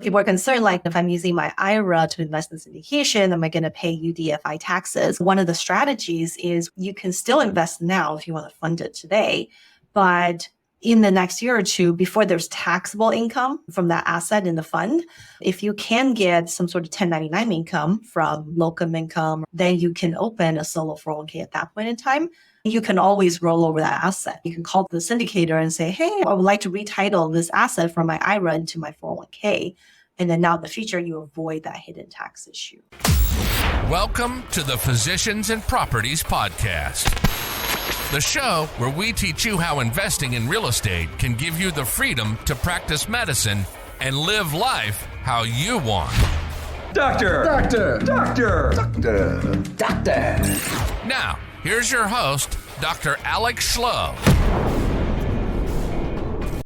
People are concerned, like if I'm using my IRA to invest in syndication, am I going to pay UDFI taxes? One of the strategies is you can still invest now if you want to fund it today, but in the next year or two, before there's taxable income from that asset in the fund, if you can get some sort of 1099 income from locum income, then you can open a solo 401k at that point in time. You can always roll over that asset. You can call the syndicator and say, hey, I would like to retitle this asset from my IRA into my 401k. And then now in the future, you avoid that hidden tax issue. Welcome to the Physicians and Properties Podcast, the show where we teach you how investing in real estate can give you the freedom to practice medicine and live life how you want. Doctor! Now, here's your host, Dr. 𝐓𝐢𝐦𝐞𝐬𝐭𝐚𝐦𝐩𝐬.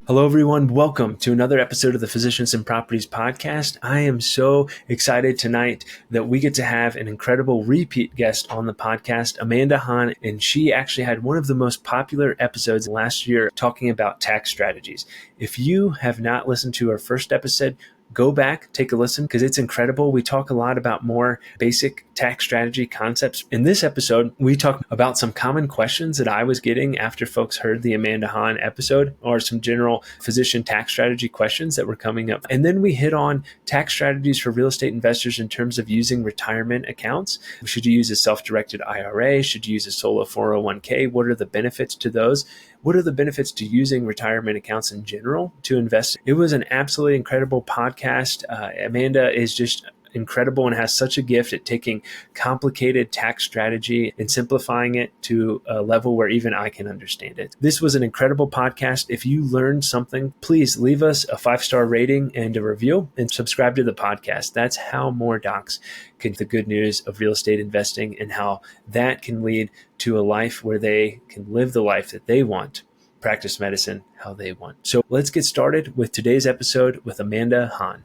Hello, everyone. Welcome to another episode of the Physicians and Properties Podcast. I am so excited tonight that we get to have an incredible repeat guest on the podcast, Amanda Han, and she actually had one of the most popular episodes last year talking about tax strategies. If you have not listened to our first episode, go back, take a listen, because it's incredible. We talk a lot about more basic tax strategy concepts. In this episode, we talk about some common questions that I was getting after folks heard the Amanda Han episode, or some general physician tax strategy questions that were coming up. And then we hit on tax strategies for real estate investors in terms of using retirement accounts. Should you use a self-directed IRA? Should you use a solo 401k? What are the benefits to those? What are the benefits to using retirement accounts in general to invest? It was an absolutely incredible podcast. Amanda is just incredible and has such a gift at taking complicated tax strategy and simplifying it to a level where even I can understand it. This was an incredible podcast. If you learned something, please leave us a 5-star rating and a review and subscribe to the podcast. That's how more docs can get the good news of real estate investing and how that can lead to a life where they can live the life that they want, practice medicine how they want. So let's get started with today's episode with Amanda Han.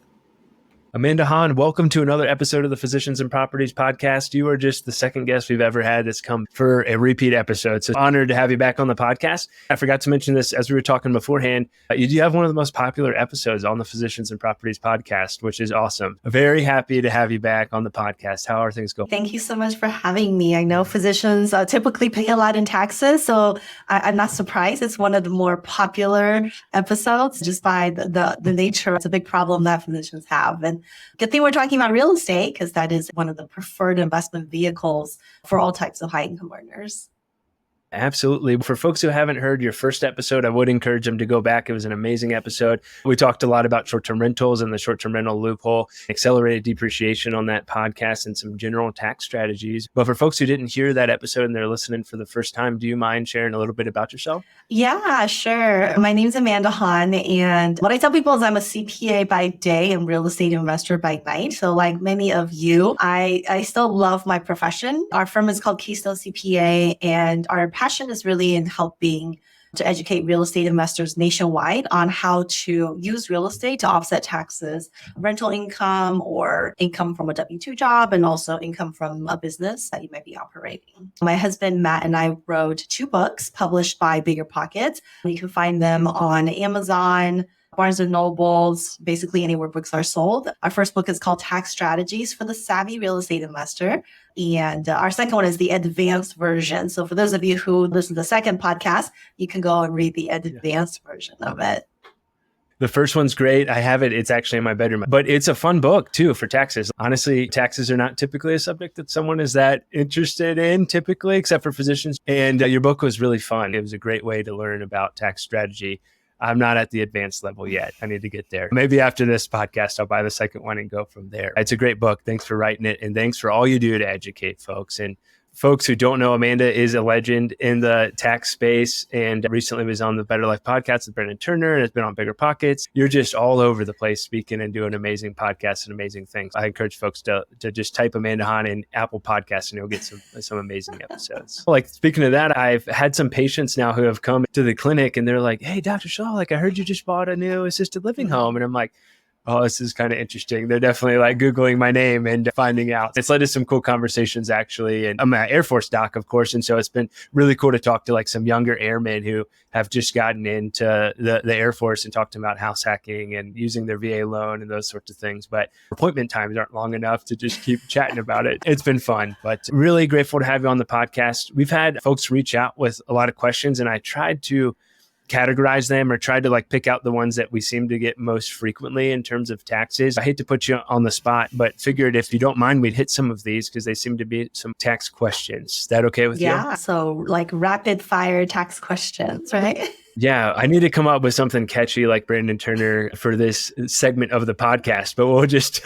Amanda Han, welcome to another episode of the Physicians and Properties Podcast. You are just the second guest we've ever had that's come for a repeat episode. So honored to have you back on the podcast. I forgot to mention this as we were talking beforehand. You do have one of the most popular episodes on the Physicians and Properties Podcast, which is awesome. Very happy to have you back on the podcast. How are things going? Thank you so much for having me. I know physicians typically pay a lot in taxes, so I'm not surprised. It's one of the more popular episodes just by the nature. It's a big problem that physicians have. And good thing we're talking about real estate, because that is one of the preferred investment vehicles for all types of high income earners. Absolutely. For folks who haven't heard your first episode, I would encourage them to go back. It was an amazing episode. We talked a lot about short-term rentals and the short-term rental loophole, accelerated depreciation on that podcast, and some general tax strategies. But for folks who didn't hear that episode and they're listening for the first time, do you mind sharing a little bit about yourself? Yeah, sure. My name's Amanda Han, and what I tell people is I'm a CPA by day and real estate investor by night. So like many of you, I still love my profession. Our firm is called Keystone CPA, and our passion is really in helping to educate real estate investors nationwide on how to use real estate to offset taxes, rental income or income from a W-2 job, and also income from a business that you might be operating. My husband, Matt, and I wrote 2 books published by Bigger Pockets. You can find them on Amazon, Barnes & Nobles, basically anywhere books are sold. Our first book is called Tax Strategies for the Savvy Real Estate Investor. And our second one is the advanced version. So for those of you who listen to the second podcast, you can go and read the advanced version of it. The first one's great. I have it. It's actually in my bedroom, but it's a fun book too for taxes. Honestly, taxes are not typically a subject that someone is that interested in typically, except for physicians. And your book was really fun. It was a great way to learn about tax strategy. I'm not at the advanced level yet. I need to get there. Maybe after this podcast, I'll buy the second one and go from there. It's a great book. Thanks for writing it. And thanks for all you do to educate folks. And folks who don't know, Amanda is a legend in the tax space and recently was on the Better Life podcast with Brendan Turner and has been on Bigger Pockets. You're just all over the place speaking and doing amazing podcasts and amazing things. I encourage folks to just type Amanda Han in Apple Podcasts and you'll get some amazing episodes. Like speaking of that, I've had some patients now who have come to the clinic and they're like, hey, Dr. Shaw, like I heard you just bought a new assisted living home. And I'm like, oh, this is kind of interesting. They're definitely like Googling my name and finding out. It's led to some cool conversations actually. And I'm an Air Force doc, of course. And so it's been really cool to talk to like some younger airmen who have just gotten into the Air Force and talk to them about house hacking and using their VA loan and those sorts of things. But appointment times aren't long enough to just keep chatting about it. It's been fun, but really grateful to have you on the podcast. We've had folks reach out with a lot of questions, and I tried to categorize them or tried to like pick out the ones that we seem to get most frequently in terms of taxes. I hate to put you on the spot, but figured if you don't mind, we'd hit some of these because they seem to be some tax questions. Is that okay with you? Yeah. So like rapid fire tax questions, right? Yeah, I need to come up with something catchy like Brandon Turner for this segment of the podcast, but we'll just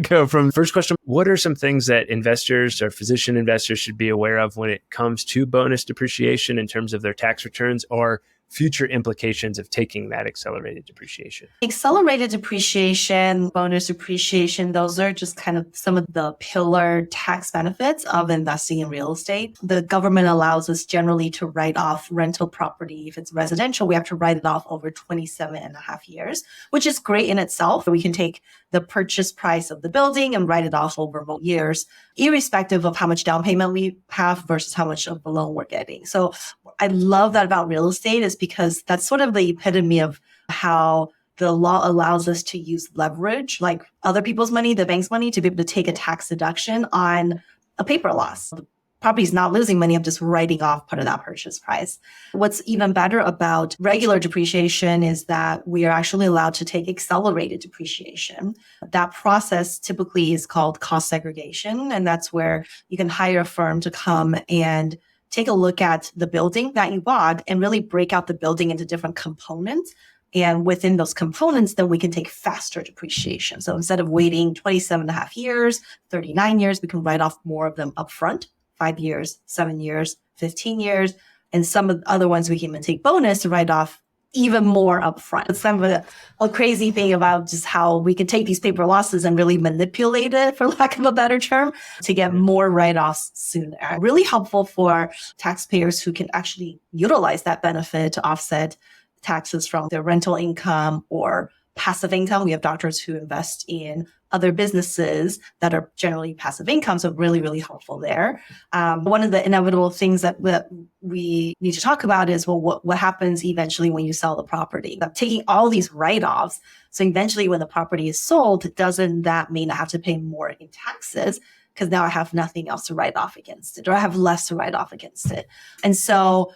go from first question. What are some things that investors or physician investors should be aware of when it comes to bonus depreciation in terms of their tax returns or future implications of taking that accelerated depreciation? Accelerated depreciation, bonus depreciation, those are just kind of some of the pillar tax benefits of investing in real estate. The government allows us generally to write off rental property. If it's residential, we have to write it off over 27 and a half years, which is great in itself. We can take the purchase price of the building and write it off over more years, irrespective of how much down payment we have versus how much of the loan we're getting. So I love that about real estate is because that's sort of the epitome of how the law allows us to use leverage, like other people's money, the bank's money, to be able to take a tax deduction on a paper loss. The property's not losing money. I'm just writing off part of that purchase price. What's even better about regular depreciation is that we are actually allowed to take accelerated depreciation. That process typically is called cost segregation. And that's where you can hire a firm to come and take a look at the building that you bought and really break out the building into different components. And within those components, then we can take faster depreciation. So instead of waiting 27 and a half years, 39 years, we can write off more of them upfront, 5 years, 7 years, 15 years. And some of the other ones we can even take bonus to write off even more upfront. It's kind of a crazy thing about just how we can take these paper losses and really manipulate it, for lack of a better term, to get more write-offs sooner. Really helpful for taxpayers who can actually utilize that benefit to offset taxes from their rental income or passive income. We have doctors who invest in other businesses that are generally passive income. So really, really helpful there. One of the inevitable things that we need to talk about is, well, what happens eventually when you sell the property? I'm taking all these write-offs. So eventually when the property is sold, doesn't that mean I have to pay more in taxes? Because now I have nothing else to write off against it, or I have less to write off against it. And so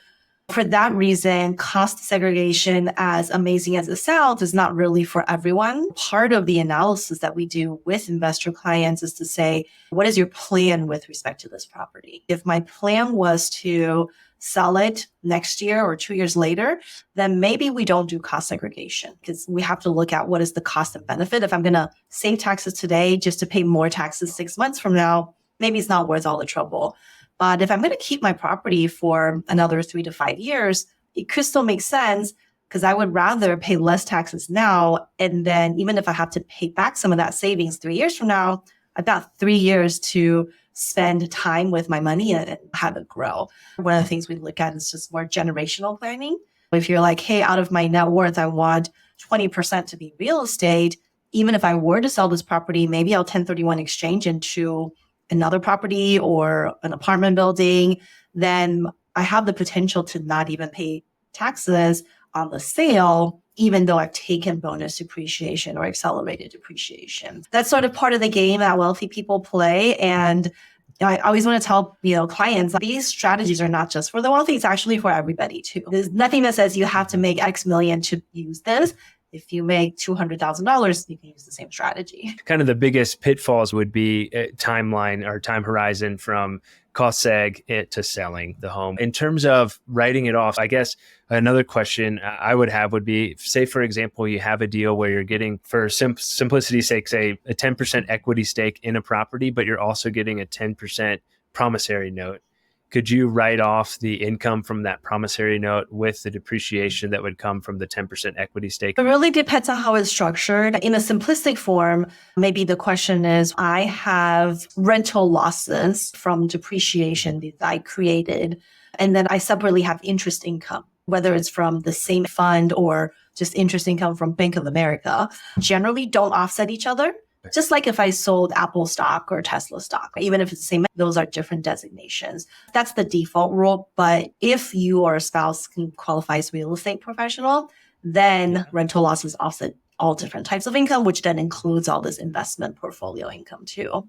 for that reason, cost segregation, as amazing as it sounds, is not really for everyone. Part of the analysis that we do with investor clients is to say, what is your plan with respect to this property? If my plan was to sell it next year or 2 years later, then maybe we don't do cost segregation, because we have to look at what is the cost and benefit. If I'm going to save taxes today just to pay more taxes 6 months from now, maybe it's not worth all the trouble. But if I'm going to keep my property for another 3 to 5 years, it could still make sense, because I would rather pay less taxes now. And then even if I have to pay back some of that savings 3 years from now, I've got 3 years to spend time with my money and have it grow. One of the things we look at is just more generational planning. If you're like, hey, out of my net worth, I want 20% to be real estate. Even if I were to sell this property, maybe I'll 1031 exchange into another property or an apartment building, then I have the potential to not even pay taxes on the sale, even though I've taken bonus depreciation or accelerated depreciation. That's sort of part of the game that wealthy people play. And I always want to tell clients, these strategies are not just for the wealthy, it's actually for everybody too. There's nothing that says you have to make X million to use this. If you make $200,000, you can use the same strategy. Kind of the biggest pitfalls would be timeline or time horizon from cost seg to selling the home. In terms of writing it off, I guess another question I would have would be, say, for example, you have a deal where you're getting, for simplicity's sake, say a 10% equity stake in a property, but you're also getting a 10% promissory note. Could you write off the income from that promissory note with the depreciation that would come from the 10% equity stake? It really depends on how it's structured. In a simplistic form, maybe the question is, I have rental losses from depreciation that I created, and then I separately have interest income whether it's from the same fund or just interest income from Bank of America, generally don't offset each other. Just like if I sold Apple stock or Tesla stock, even if it's the same, those are different designations. That's the default rule. But if you or a spouse can qualify as real estate professional, then rental losses offset all different types of income, which then includes all this investment portfolio income too.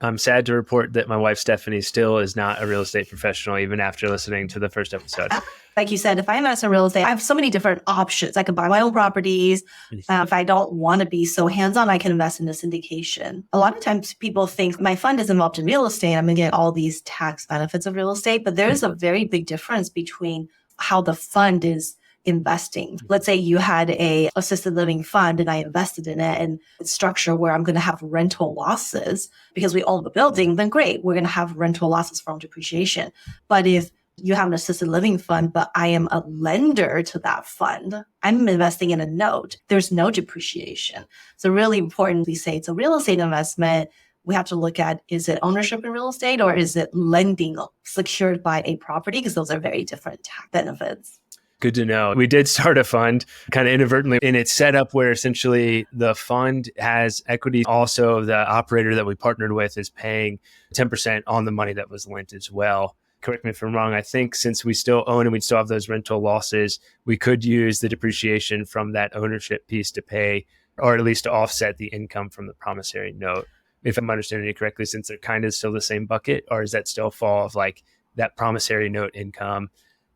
I'm sad to report that my wife, Stephanie, still is not a real estate professional, even after listening to the first episode. Like you said, if I invest in real estate, I have so many different options. I can buy my own properties. If I don't want to be so hands-on, I can invest in a syndication. A lot of times people think my fund is involved in real estate. I'm going to get all these tax benefits of real estate. But there's a very big difference between how the fund is investing. Let's say you had a assisted living fund and I invested in it and it's structure where I'm going to have rental losses because we own the building, then great. We're going to have rental losses from depreciation. But if you have an assisted living fund, but I am a lender to that fund, I'm investing in a note. There's no depreciation. So really important, we say it's a real estate investment. We have to look at, is it ownership in real estate or is it lending secured by a property? Because those are very different tax benefits. Good to know. We did start a fund kind of inadvertently, and it's set up where essentially the fund has equity. Also, the operator that we partnered with is paying 10% on the money that was lent as well. Correct me if I'm wrong. I think since we still own and we still have those rental losses, we could use the depreciation from that ownership piece to pay, or at least to offset the income from the promissory note. If I'm understanding it correctly, since they're kind of still the same bucket, or is that still fall of like that promissory note income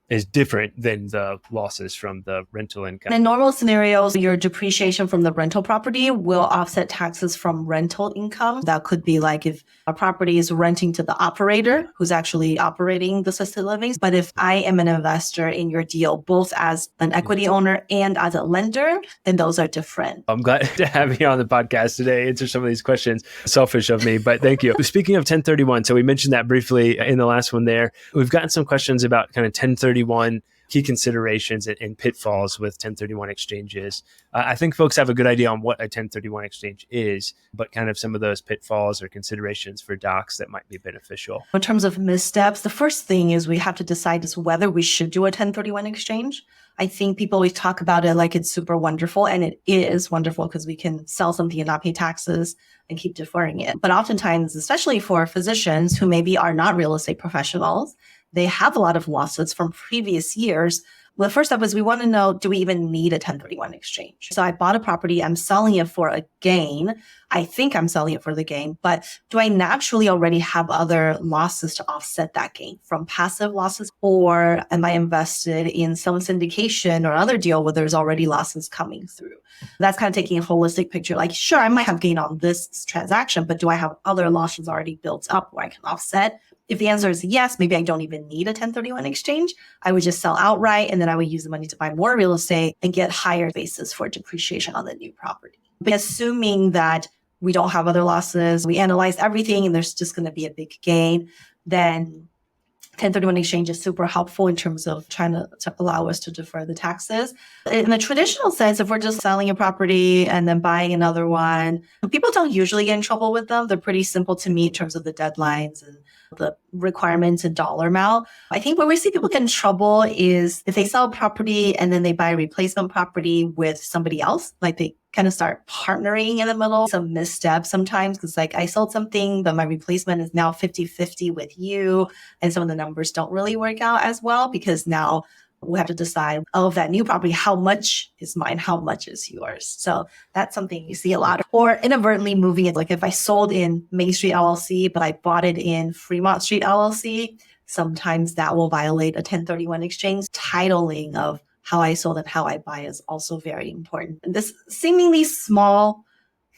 is different than the losses from the rental income? In normal scenarios, your depreciation from the rental property will offset taxes from rental income. That could be like if a property is renting to the operator who's actually operating the assisted living. But if I am an investor in your deal, both as an equity owner and as a lender, then those are different. I'm glad to have you on the podcast today, answer some of these questions. Selfish of me, but thank you. Speaking of 1031, so we mentioned that briefly in the last one there. We've gotten some questions about kind of 1031 key considerations and pitfalls with 1031 exchanges. I think folks have a good idea on what a 1031 exchange is, but kind of some of those pitfalls or considerations for docs that might be beneficial. In terms of missteps, the first thing is we have to decide is whether we should do a 1031 exchange. I think people always talk about it like it's super wonderful, and it is wonderful because we can sell something and not pay taxes and keep deferring it. But oftentimes, especially for physicians who maybe are not real estate professionals, they have a lot of losses from previous years. Well, the first step is we want to know, do we even need a 1031 exchange? So I bought a property, I'm selling it for a gain. I think I'm selling it for the gain, but do I naturally already have other losses to offset that gain from passive losses? Or am I invested in some syndication or other deal where there's already losses coming through? That's kind of taking a holistic picture. Like, sure, I might have gain on this transaction, but do I have other losses already built up where I can offset? If the answer is yes, maybe I don't even need a 1031 exchange. I would just sell outright and then I would use the money to buy more real estate and get higher basis for depreciation on the new property. But assuming that we don't have other losses, we analyze everything and there's just going to be a big gain, then 1031 exchange is super helpful in terms of trying to allow us to defer the taxes. In the traditional sense, if we're just selling a property and then buying another one, people don't usually get in trouble with them. They're pretty simple to meet in terms of the deadlines and the requirements and dollar amount. I think where we see people get in trouble is if they sell a property and then they buy a replacement property with somebody else, like they kind of start partnering in the middle. Some missteps sometimes because like I sold something, but my replacement is now 50-50 with you. And some of the numbers don't really work out as well because now we have to decide, oh, that new property, how much is mine? How much is yours? So that's something you see a lot. Or inadvertently moving it. Like if I sold in Main Street LLC, but I bought it in Fremont Street LLC, sometimes that will violate a 1031 exchange. Titling of how I sold and how I buy is also very important. And this seemingly small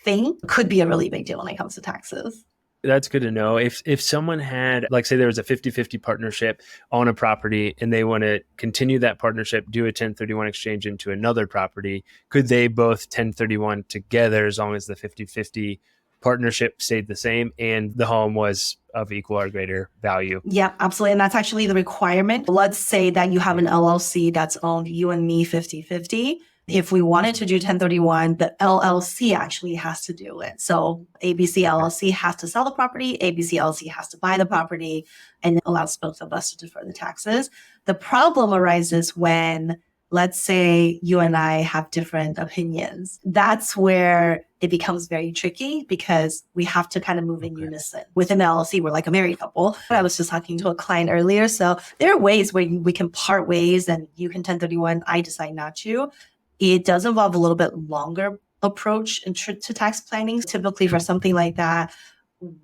thing could be a really big deal when it comes to taxes. That's good to know. If someone had, like say there was a 50-50 partnership on a property and they want to continue that partnership, do a 1031 exchange into another property, could they both 1031 together as long as the 50-50 partnership stayed the same and the home was of equal or greater value? Yeah, absolutely. And that's actually the requirement. Let's say that you have an LLC that's owned you and me 50-50. If we wanted to do 1031, the LLC actually has to do it. So ABC LLC has to sell the property, ABC LLC has to buy the property, and it allows both of us to defer the taxes. The problem arises when, let's say you and I have different opinions. That's where it becomes very tricky because we have to kind of move in unison. Within the LLC, we're like a married couple. I was just talking to a client earlier. So there are ways where we can part ways and you can 1031, I decide not to. It does involve a little bit longer approach to tax planning. Typically for something like that,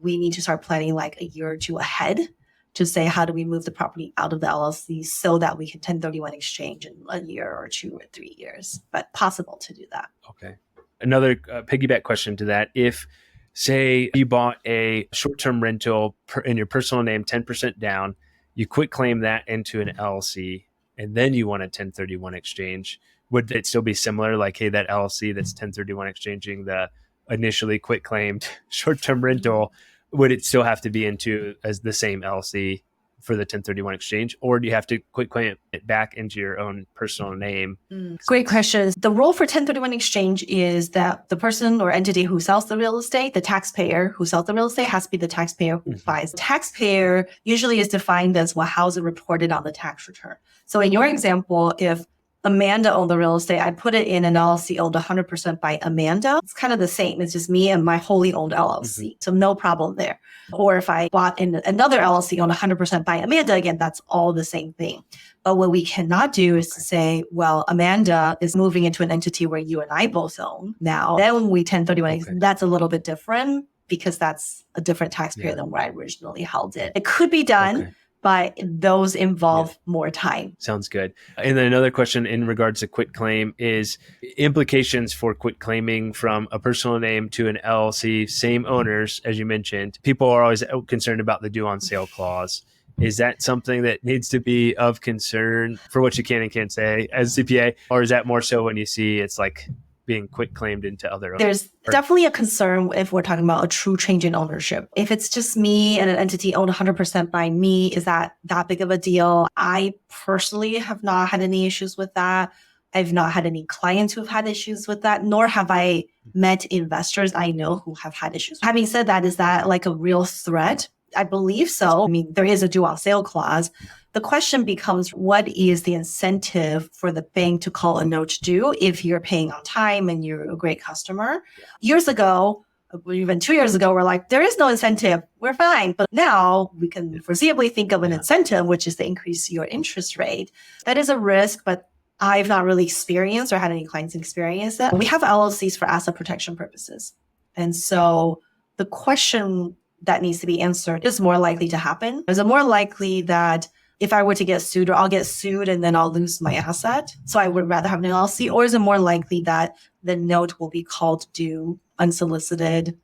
we need to start planning like a year or two ahead to say, how do we move the property out of the LLC so that we can 1031 exchange in a year or 2 or 3 years, but possible to do that. Okay. Another piggyback question to that. If, say, you bought a short-term rental in your personal name, 10% down, you quit claim that into an LLC, and then you want a 1031 exchange, would it still be similar? Like, hey, that LLC that's 1031 exchanging the initially quit claimed short-term rental, would it still have to be into as the same LLC for the 1031 exchange, or do you have to quit claim it back into your own personal name? Great question. The rule for 1031 exchange is that the person or entity who sells the real estate, the taxpayer who sells the real estate, has to be the taxpayer who buys. Taxpayer usually is defined as, well, how is it reported on the tax return? So in your example, if Amanda owned the real estate, I'd put it in an LLC owned 100% by Amanda. It's kind of the same. It's just me and my wholly owned LLC. So no problem there. Or if I bought in another LLC owned 100% by Amanda, again, that's all the same thing. But what we cannot do is to say, well, Amanda is moving into an entity where you and I both own now. Then when we 1031, that's a little bit different because that's a different taxpayer than where I originally held it. It could be done. But those involve more time. Sounds good. And then another question in regards to quit claim is implications for quit claiming from a personal name to an LLC, same owners, as you mentioned. People are always concerned about the due on sale clause. Is that something that needs to be of concern for what you can and can't say as CPA? Or is that more so when you see it's like being quit claimed into other owners? There's definitely a concern if we're talking about a true change in ownership. If it's just me and an entity owned 100% by me, is that big of a deal? I personally have not had any issues with that. I've not had any clients who have had issues with that, nor have I met investors I know who have had issues. Having said that, is that like a real threat? I believe so. I mean, there is a due on sale clause. The question becomes, what is the incentive for the bank to call a note due if you're paying on time and you're a great customer? Years ago, even 2 years ago, we're like, there is no incentive. We're fine. But now we can foreseeably think of an incentive, which is to increase your interest rate. That is a risk, but I've not really experienced or had any clients experience that. We have LLCs for asset protection purposes. And so the question that needs to be answered is more likely to happen. Is it more likely that if I were to get sued, or I'll get sued and then I'll lose my asset, so I would rather have an LLC? Or is it more likely that the note will be called due unsolicited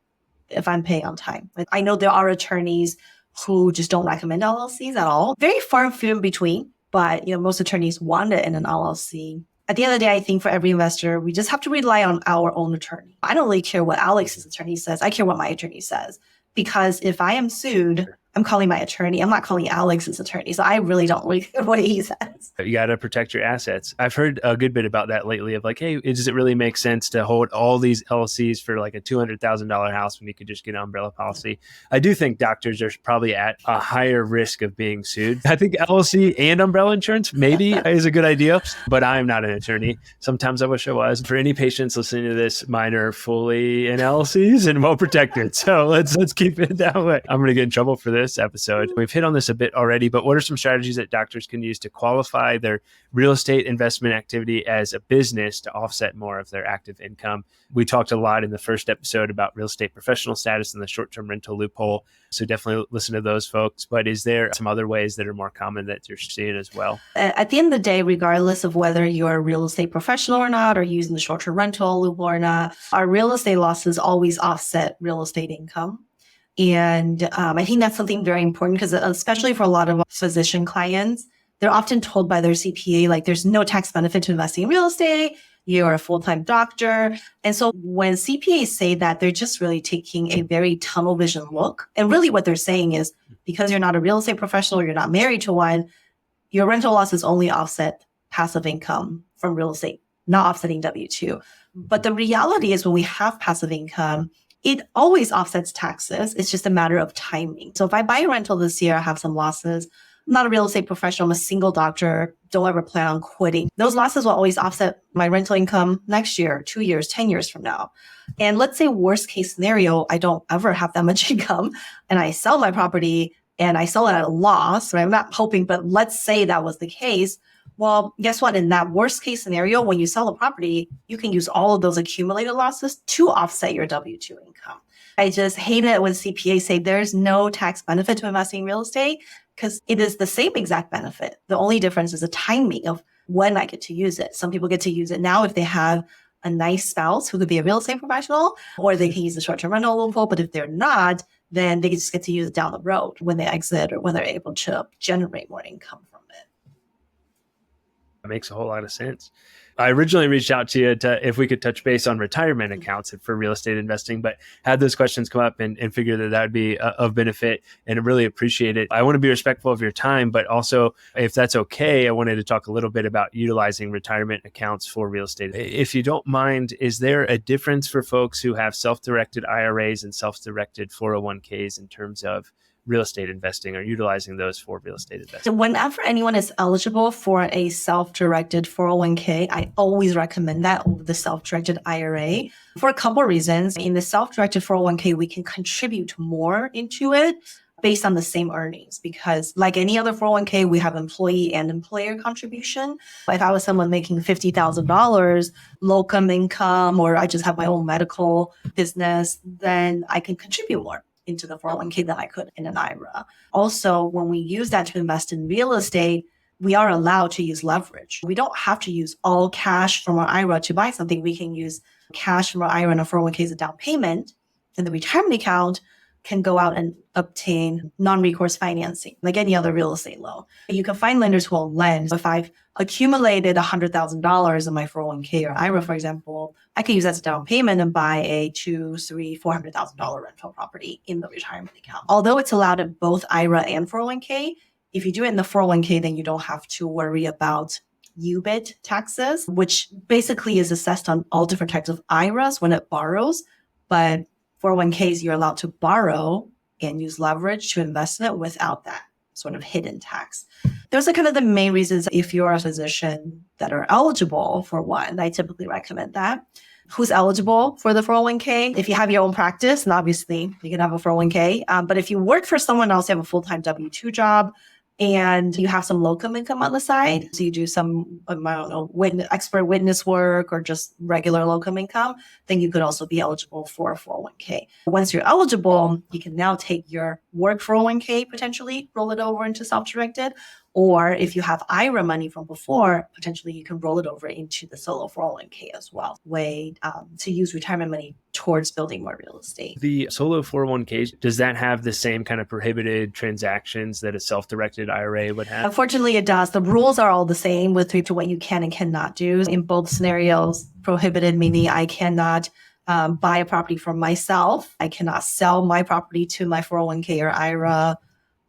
if I'm paying on time? I know there are attorneys who just don't recommend LLCs at all. Very far and few in between, but most attorneys want it in an LLC. At the end of the day, I think for every investor, we just have to rely on our own attorney. I don't really care what Alex's attorney says. I care what my attorney says. Because if I am sued, I'm calling my attorney. I'm not calling Alex's attorney. So I really don't like what he says. You got to protect your assets. I've heard a good bit about that lately of like, hey, does it really make sense to hold all these LLCs for like a $200,000 house when you could just get an umbrella policy? I do think doctors are probably at a higher risk of being sued. I think LLC and umbrella insurance maybe is a good idea, but I'm not an attorney. Sometimes I wish I was. For any patients listening to this, mine are fully in LLCs and well protected. So let's keep it that way. I'm going to get in trouble for this episode. We've hit on this a bit already, but what are some strategies that doctors can use to qualify their real estate investment activity as a business to offset more of their active income? We talked a lot in the first episode about real estate professional status and the short-term rental loophole. So definitely listen to those folks. But is there some other ways that are more common that you're seeing as well? At the end of the day, regardless of whether you're a real estate professional or not, or using the short-term rental loophole or not, our real estate losses always offset real estate income. And I think that's something very important because especially for a lot of physician clients, they're often told by their CPA, like, there's no tax benefit to investing in real estate. You're a full-time doctor. And so when CPAs say that, they're just really taking a very tunnel vision look. And really what they're saying is, because you're not a real estate professional, you're not married to one, your rental losses only offset passive income from real estate not offsetting W-2. But the reality is when we have passive income, it always offsets taxes. It's just a matter of timing. So if I buy a rental this year, I have some losses. I'm not a real estate professional. I'm a single doctor. Don't ever plan on quitting. Those losses will always offset my rental income next year, 2 years, 10 years from now. And let's say worst case scenario, I don't ever have that much income and I sell my property and I sell it at a loss. Right? I'm not hoping, but let's say that was the case. Well, guess what? In that worst case scenario, when you sell a property, you can use all of those accumulated losses to offset your W-2 income. I just hate it when CPAs say there's no tax benefit to investing in real estate because it is the same exact benefit. The only difference is the timing of when I get to use it. Some people get to use it now if they have a nice spouse who could be a real estate professional, or they can use the short-term rental loophole. But if they're not, then they just get to use it down the road when they exit or when they're able to generate more income from it. That makes a whole lot of sense. I originally reached out to you if we could touch base on retirement accounts for real estate investing, but had those questions come up and figured that would be of benefit and I really appreciate it. I want to be respectful of your time, but also if that's okay, I wanted to talk a little bit about utilizing retirement accounts for real estate. If you don't mind, is there a difference for folks who have self-directed IRAs and self-directed 401ks in terms of real estate investing or utilizing those for real estate investing? So whenever anyone is eligible for a self-directed 401k, I always recommend that over the self-directed IRA for a couple of reasons. In the self-directed 401k, we can contribute more into it based on the same earnings because like any other 401k, we have employee and employer contribution. If I was someone making $50,000 locum income or I just have my own medical business, then I can contribute more into the 401k than I could in an IRA. Also, when we use that to invest in real estate, we are allowed to use leverage. We don't have to use all cash from our IRA to buy something. We can use cash from our IRA and our 401k as a down payment, and the retirement account can go out and obtain non-recourse financing, like any other real estate loan. You can find lenders who will lend. If I've accumulated $100,000 in my 401k or IRA, for example, I can use that as a down payment and buy a $200,000, $300,000, $400,000 rental property in the retirement account. Although it's allowed in both IRA and 401k, if you do it in the 401k, then you don't have to worry about UBIT taxes, which basically is assessed on all different types of IRAs when it borrows. But 401ks, you're allowed to borrow and use leverage to invest in it without that sort of hidden tax. Those are kind of the main reasons if you're a physician that are eligible for one. I typically recommend that. Who's eligible for the 401k? If you have your own practice, and obviously you can have a 401k. But if you work for someone else, you have a full-time W-2 job, and you have some locum income on the side. So you do some, I don't know, expert witness work or just regular locum income, then you could also be eligible for a 401k. Once you're eligible, you can now take your work 401k, potentially roll it over into self-directed. Or if you have IRA money from before, potentially you can roll it over into the solo 401k as well. Way to use retirement money towards building more real estate. The solo 401k, does that have the same kind of prohibited transactions that a self-directed IRA would have? Unfortunately, it does. The rules are all the same with respect to what you can and cannot do. In both scenarios, prohibited meaning I cannot buy a property for myself. I cannot sell my property to my 401k or IRA.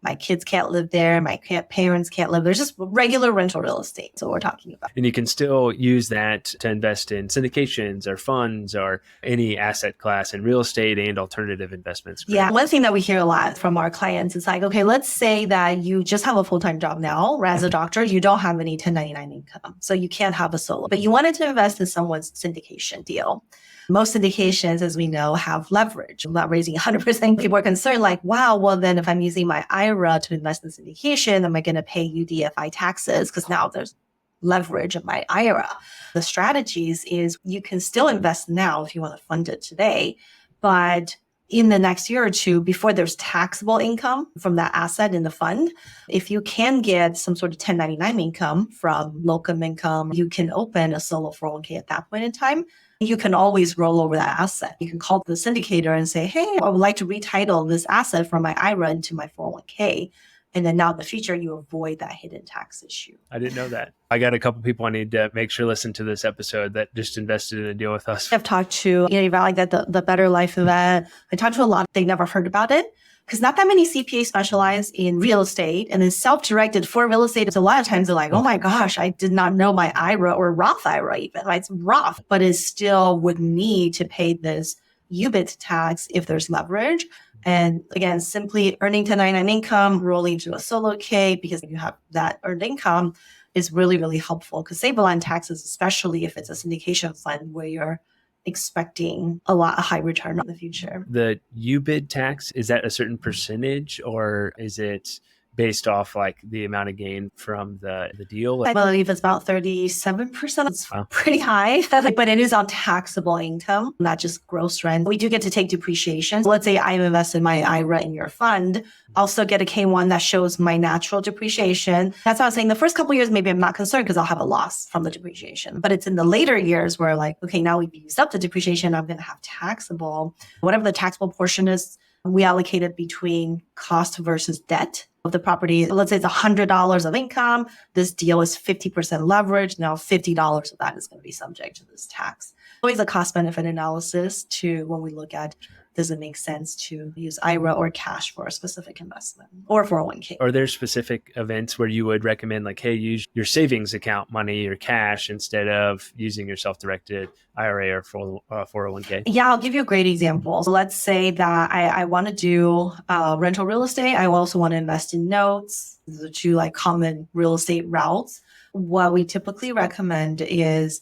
My kids can't live there. My parents can't live there. There's just regular rental real estate. So we're talking about. And you can still use that to invest in syndications or funds or any asset class in real estate and alternative investments. Yeah. One thing that we hear a lot from our clients is like, okay, let's say that you just have a full-time job now. As a doctor, you don't have any 1099 income. So you can't have a solo, but you wanted to invest in someone's syndication deal. Most syndications, as we know, have leverage. I'm not raising 100%. People are concerned like, wow, well, then if I'm using my IRA to invest in syndication, am I going to pay UDFI taxes? Because now there's leverage of my IRA. The strategies is you can still invest now if you want to fund it today, but in the next year or two, before there's taxable income from that asset in the fund, if you can get some sort of 1099 income from locum income, you can open a solo 401k at that point in time. You can always roll over that asset. You can call the syndicator and say, hey, I would like to retitle this asset from my IRA into my 401k. And then now in the future, you avoid that hidden tax issue. I didn't know that. I got a couple people I need to make sure listen to this episode that just invested in a deal with us. I've talked to, about like the Better Life event. I talked to a lot. They never heard about it because not that many CPAs specialize in real estate, and then self-directed for real estate. It's a lot of times they're like, oh my gosh, I did not know my IRA or Roth IRA even. It's Roth, but it still would need to pay this UBIT tax if there's leverage. And again, simply earning 1099 income, rolling to a solo K because you have that earned income is really, really helpful because save a lot in taxes, especially if it's a syndication fund where you're expecting a high return in the future. The UBIT tax, is that a certain percentage or is it based off like the amount of gain from the deal? I believe it's about 37%. It's pretty high, but it is on taxable income, not just gross rent. We do get to take depreciation. Let's say I invest in my IRA in your fund. I'll still get a K1 that shows my natural depreciation. That's why I was saying the first couple of years, maybe I'm not concerned because I'll have a loss from the depreciation. But it's in the later years where like, okay, now we've used up the depreciation. I'm going to have taxable. Whatever the taxable portion is, we allocate it between cost versus debt of the property. Let's say it's $100 of income. This deal is 50% leverage. Now $50 of that is going to be subject to this tax. Always a cost benefit analysis to when we look at, does it make sense to use IRA or cash for a specific investment or 401k? Are there specific events where you would recommend like, hey, use your savings account money or cash instead of using your self-directed IRA or 401k? Yeah, I'll give you a great example. So let's say that I want to do rental real estate. I also want to invest in notes, the two like common real estate routes. What we typically recommend is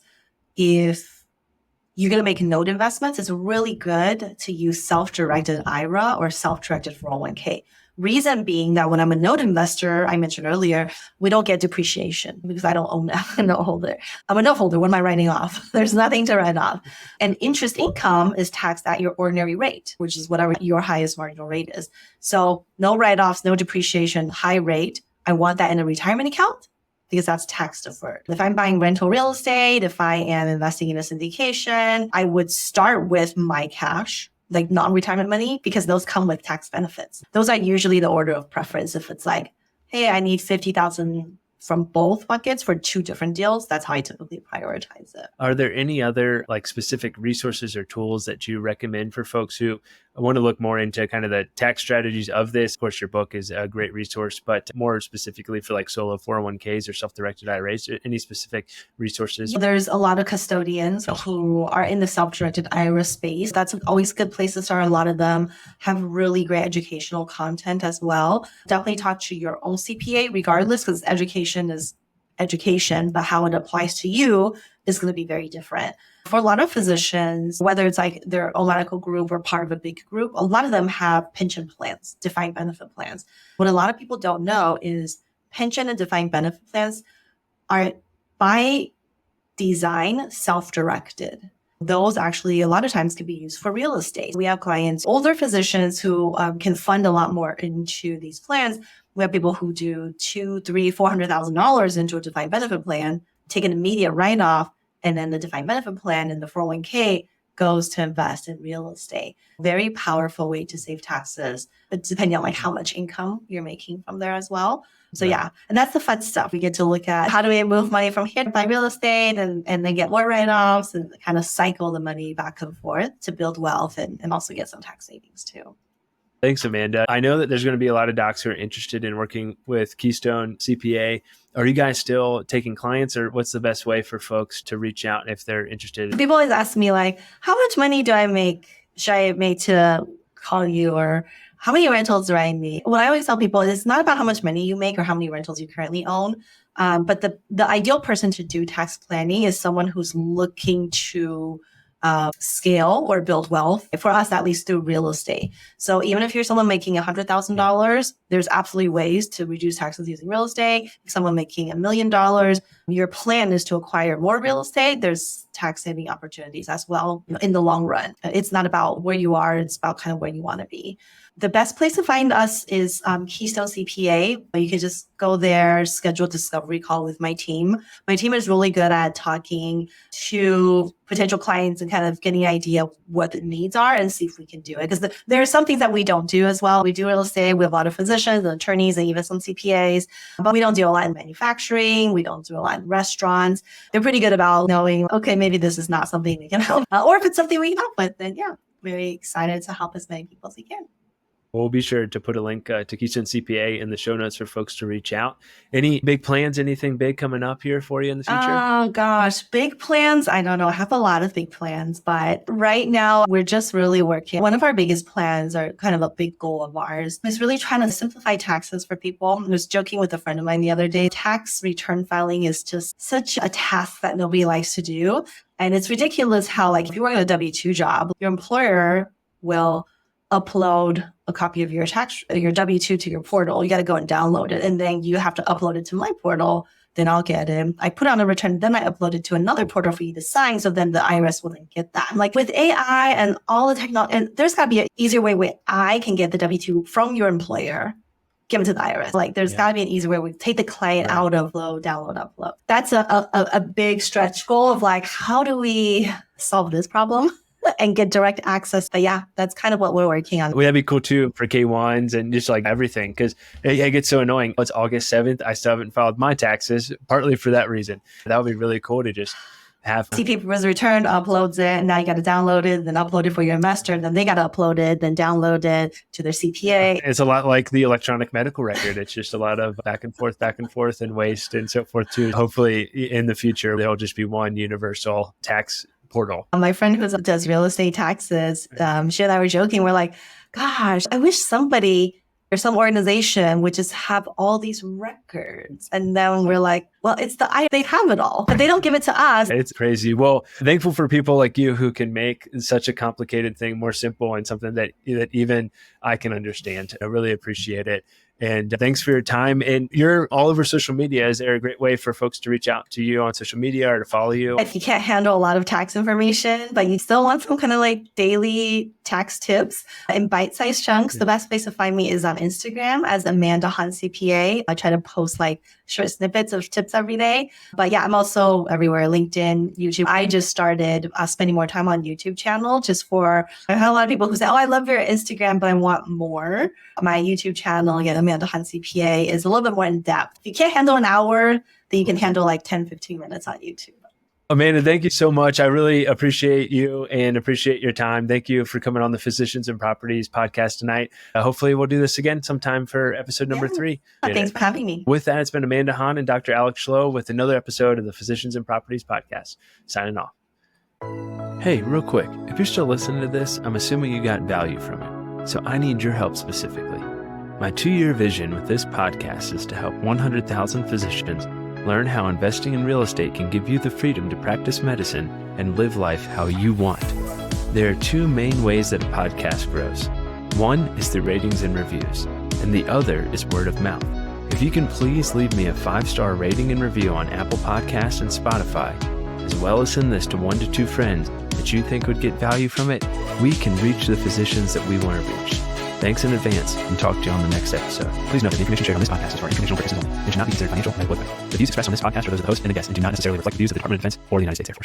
if you're going to make note investments, it's really good to use self-directed IRA or self-directed 401k. Reason being that when I'm a note investor, I mentioned earlier, we don't get depreciation because I don't own a note holder. I'm a note holder. What am I writing off? There's nothing to write off. And interest income is taxed at your ordinary rate, which is whatever your highest marginal rate is. So no write-offs, no depreciation, high rate. I want that in a retirement account because that's tax deferred. If I'm buying rental real estate, if I am investing in a syndication, I would start with my cash, like non-retirement money, because those come with tax benefits. Those are usually the order of preference. If it's like, hey, I need 50,000 from both buckets for two different deals, that's how I typically prioritize it. Are there any other like specific resources or tools that you recommend for folks who want to look more into kind of the tax strategies of this? Of course, your book is a great resource, but more specifically for like solo 401ks or self-directed IRAs, any specific resources? There's a lot of custodians who are in the self-directed IRA space. That's always a good place to start. A lot of them have really great educational content as well. Definitely talk to your own CPA regardless, because education is education, but how it applies to you is going to be very different. For a lot of physicians, whether it's like their own medical group or part of a big group, a lot of them have pension plans, defined benefit plans. What a lot of people don't know is pension and defined benefit plans are by design self-directed. Those actually a lot of times can be used for real estate. We have clients, older physicians who can fund a lot more into these plans. We have people who do $200,000, $300,000, $400,000 into a defined benefit plan, take an immediate write-off, and then the defined benefit plan and the 401k goes to invest in real estate. Very powerful way to save taxes, but depending on like how much income you're making from there as well. So yeah, and that's the fun stuff. We get to look at how do we move money from here to buy real estate and then get more write-offs and kind of cycle the money back and forth to build wealth and also get some tax savings too. Thanks, Amanda. I know that there's going to be a lot of docs who are interested in working with Keystone CPA. Are you guys still taking clients, or what's the best way for folks to reach out if they're interested? People always ask me like, how much money do I make? Should I make to call you, or how many rentals do I need? What I always tell people is it's not about how much money you make or how many rentals you currently own. But the ideal person to do tax planning is someone who's looking to scale or build wealth, for us at least through real estate. So even if you're someone making $100,000, there's absolutely ways to reduce taxes using real estate. If someone making $1 million, your plan is to acquire more real estate, there's tax saving opportunities as well in the long run. It's not about where you are, it's about kind of where you want to be. The best place to find us is Keystone CPA. You can just go there, schedule a discovery call with my team. My team is really good at talking to potential clients and kind of getting an idea of what the needs are and see if we can do it. Because there are some things that we don't do as well. We do real estate. We have a lot of physicians and attorneys and even some CPAs, but we don't do a lot in manufacturing. We don't do a lot in restaurants. They're pretty good about knowing, okay, maybe this is not something we can help. Or if it's something we can help with, then yeah, very excited to help as many people as we can. We'll be sure to put a link to Keystone CPA in the show notes for folks to reach out. Any big plans, anything big coming up here for you in the future? Oh gosh, big plans. I don't know. I have a lot of big plans, but right now we're just really working. One of our biggest plans, or kind of a big goal of ours, is really trying to simplify taxes for people. I was joking with a friend of mine the other day. Tax return filing is just such a task that nobody likes to do. And it's ridiculous how, like, if you work at a W-2 job, your employer will upload a copy of your W-2 to your portal. You got to go and download it. And then you have to upload it to my portal. Then I'll get it. I put on a return. Then I upload it to another portal for you to sign. So then the IRS will then get that. Like with AI and all the technology, and there's got to be an easier way where I can get the W-2 from your employer, give it to the IRS. Like there's got to be an easier way. We take the client out of download, upload. That's a big stretch goal of like, how do we solve this problem and get direct access? But yeah, that's kind of what we're working on. Well, that'd be cool too for K1s and just like everything, because it gets so annoying. It's August 7th. I still haven't filed my taxes, partly for that reason. That would be really cool to just have. CPA was returned, uploads it, and now you got to download it, then upload it for your investor, and then they got to upload it, then download it to their CPA. It's a lot like the electronic medical record. It's just a lot of back and forth and waste and so forth too. Hopefully in the future, there'll just be one universal tax portal. My friend who does real estate taxes, she and I were joking. We're like, gosh, I wish somebody or some organization would just have all these records. And then we're like, well, they have it all, but they don't give it to us. It's crazy. Well, thankful for people like you who can make such a complicated thing more simple and something that even I can understand. I really appreciate it. And thanks for your time. And you're all over social media. Is there a great way for folks to reach out to you on social media or to follow you? If you can't handle a lot of tax information, but you still want some kind of like daily tax tips in bite-sized chunks, the best place to find me is on Instagram as 𝐴mandahan_CPA. I try to post like short snippets of tips every day. But yeah, I'm also everywhere, LinkedIn, YouTube. I just started spending more time on YouTube channel I had a lot of people who say, oh, I love your Instagram, but I want more. My YouTube channel, again, 𝐴mandahan_CPA, is a little bit more in depth. If you can't handle an hour, then you can handle like 10, 15 minutes on YouTube. Amanda, thank you so much. I really appreciate you and appreciate your time. Thank you for coming on the Physicians and Properties podcast tonight. Hopefully we'll do this again sometime for episode number 3. Thanks for having me. With that, it's been Amanda Han and Dr. Alex 𝐓𝐢𝐦𝐞𝐬 with another episode of the Physicians and Properties podcast. Signing off. Hey, real quick, if you're still listening to this, I'm assuming you got value from it. So I need your help specifically. My 2-year vision with this podcast is to help 100,000 physicians learn how investing in real estate can give you the freedom to practice medicine and live life how you want. There are 2 main ways that a podcast grows. One is through ratings and reviews, and the other is word of mouth. If you can please leave me a 5-star rating and review on Apple Podcasts and Spotify, as well as send this to 1 to 2 friends that you think would get value from it, we can reach the physicians that we want to reach. Thanks in advance, and talk to you on the next episode. Please note that the information shared on this podcast is for informational purposes only and should not be considered financial or medical advice. The views expressed on this podcast are those of the host and the guest and do not necessarily reflect the views of the Department of Defense or the United States Air Force.